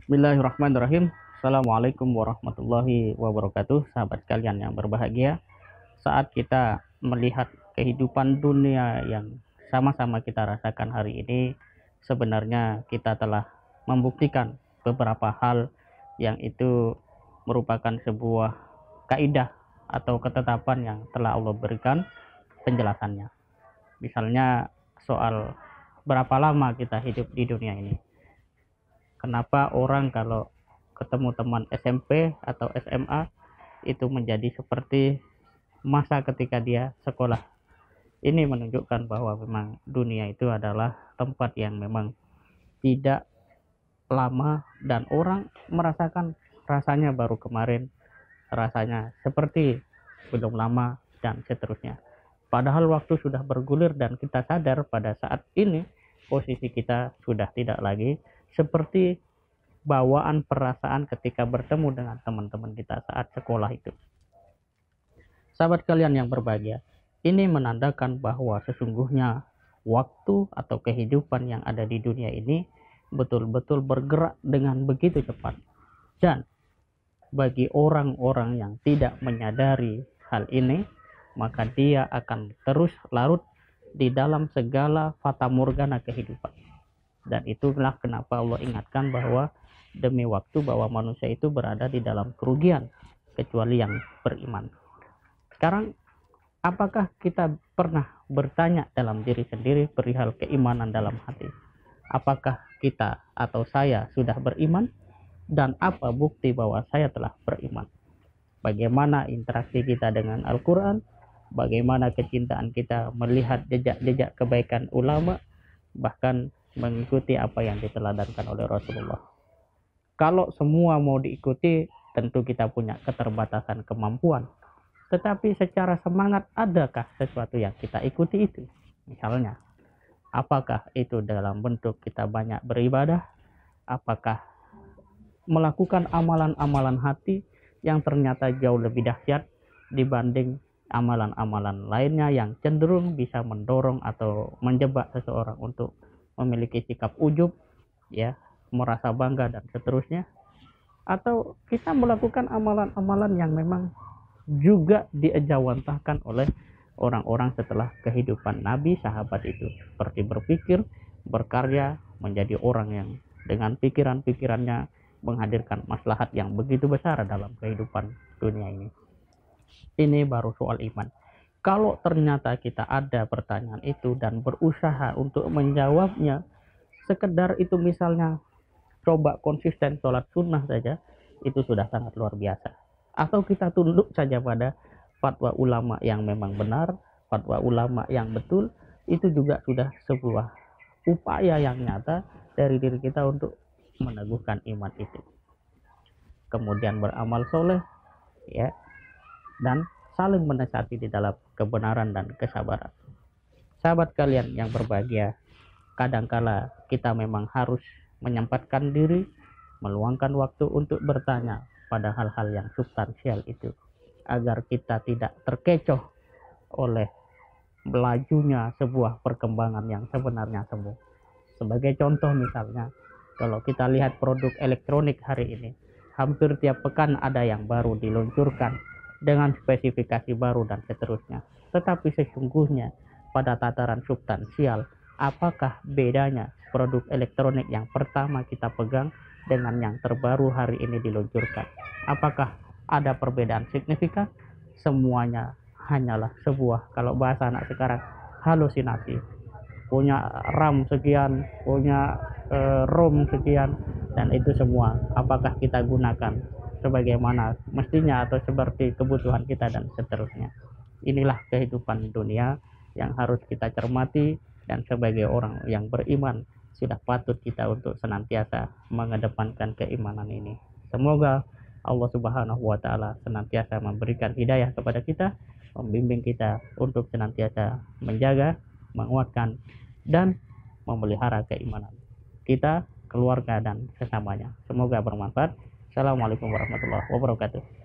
Bismillahirrahmanirrahim. Assalamualaikum warahmatullahi wabarakatuh. Sahabat kalian yang berbahagia, saat kita melihat kehidupan dunia yang sama-sama kita rasakan hari ini, sebenarnya kita telah membuktikan beberapa hal yang itu merupakan sebuah kaidah atau ketetapan yang telah Allah berikan penjelasannya. Misalnya soal berapa lama kita hidup di dunia ini. Kenapa orang kalau ketemu teman SMP atau SMA itu menjadi seperti masa ketika dia sekolah. Ini menunjukkan bahwa memang dunia itu adalah tempat yang memang tidak lama dan orang merasakan rasanya baru kemarin, rasanya seperti belum lama dan seterusnya. Padahal waktu sudah bergulir dan kita sadar pada saat ini posisi kita sudah tidak lagi seperti bawaan perasaan ketika bertemu dengan teman-teman kita saat sekolah itu. Sahabat kalian yang berbahagia, ini menandakan bahwa sesungguhnya waktu atau kehidupan yang ada di dunia ini betul-betul bergerak dengan begitu cepat. Dan bagi orang-orang yang tidak menyadari hal ini, maka dia akan terus larut di dalam segala fata morgana kehidupan. Dan itulah kenapa Allah ingatkan bahwa demi waktu bahwa manusia itu berada di dalam kerugian kecuali yang beriman. Sekarang, apakah kita pernah bertanya dalam diri sendiri perihal keimanan dalam hati? Apakah kita atau saya sudah beriman? Dan apa bukti bahwa saya telah beriman? Bagaimana interaksi kita dengan Al-Quran? Bagaimana kecintaan kita melihat jejak-jejak kebaikan ulama? Bahkan mengikuti apa yang diteladankan oleh Rasulullah. Kalau semua mau diikuti, tentu kita punya keterbatasan kemampuan. Tetapi secara semangat, adakah sesuatu yang kita ikuti itu? Misalnya, apakah itu dalam bentuk kita banyak beribadah? Apakah melakukan amalan-amalan hati yang ternyata jauh lebih dahsyat dibanding amalan-amalan lainnya yang cenderung bisa mendorong atau menjebak seseorang untuk memiliki sikap ujub, ya, merasa bangga dan seterusnya? Atau kita melakukan amalan-amalan yang memang juga diejawantahkan oleh orang-orang setelah kehidupan Nabi sahabat itu, seperti berpikir, berkarya, menjadi orang yang dengan pikiran-pikirannya menghadirkan maslahat yang begitu besar dalam kehidupan dunia ini. Ini baru soal iman. Kalau ternyata kita ada pertanyaan itu dan berusaha untuk menjawabnya, sekedar itu misalnya coba konsisten sholat sunnah saja, itu sudah sangat luar biasa. Atau kita tunduk saja pada fatwa ulama yang memang benar, fatwa ulama yang betul, itu juga sudah sebuah upaya yang nyata dari diri kita untuk meneguhkan iman itu. Kemudian beramal soleh, ya, dan saling menasihati di dalam kebenaran dan kesabaran. Sahabat kalian yang berbahagia, kadangkala kita memang harus menyempatkan diri, meluangkan waktu untuk bertanya pada hal-hal yang substansial itu, agar kita tidak terkecoh oleh melajunya sebuah perkembangan yang sebenarnya semu. Sebagai contoh misalnya, kalau kita lihat produk elektronik hari ini, hampir tiap pekan ada yang baru diluncurkan dengan spesifikasi baru dan seterusnya. Tetapi sesungguhnya pada tataran substansial, apakah bedanya produk elektronik yang pertama kita pegang dengan yang terbaru hari ini diluncurkan? Apakah ada perbedaan signifikan? Semuanya hanyalah sebuah, kalau bahasa anak sekarang, halusinasi. Punya RAM sekian, punya ROM sekian, dan itu semua apakah kita gunakan sebagaimana mestinya atau seperti kebutuhan kita dan seterusnya. Inilah kehidupan dunia yang harus kita cermati, dan sebagai orang yang beriman sudah patut kita untuk senantiasa mengedepankan keimanan ini. Semoga Allah Subhanahu wa taala senantiasa memberikan hidayah kepada kita, membimbing kita untuk senantiasa menjaga, menguatkan dan memelihara keimanan kita, keluarga dan sesamanya. Semoga bermanfaat. Assalamualaikum warahmatullahi wabarakatuh.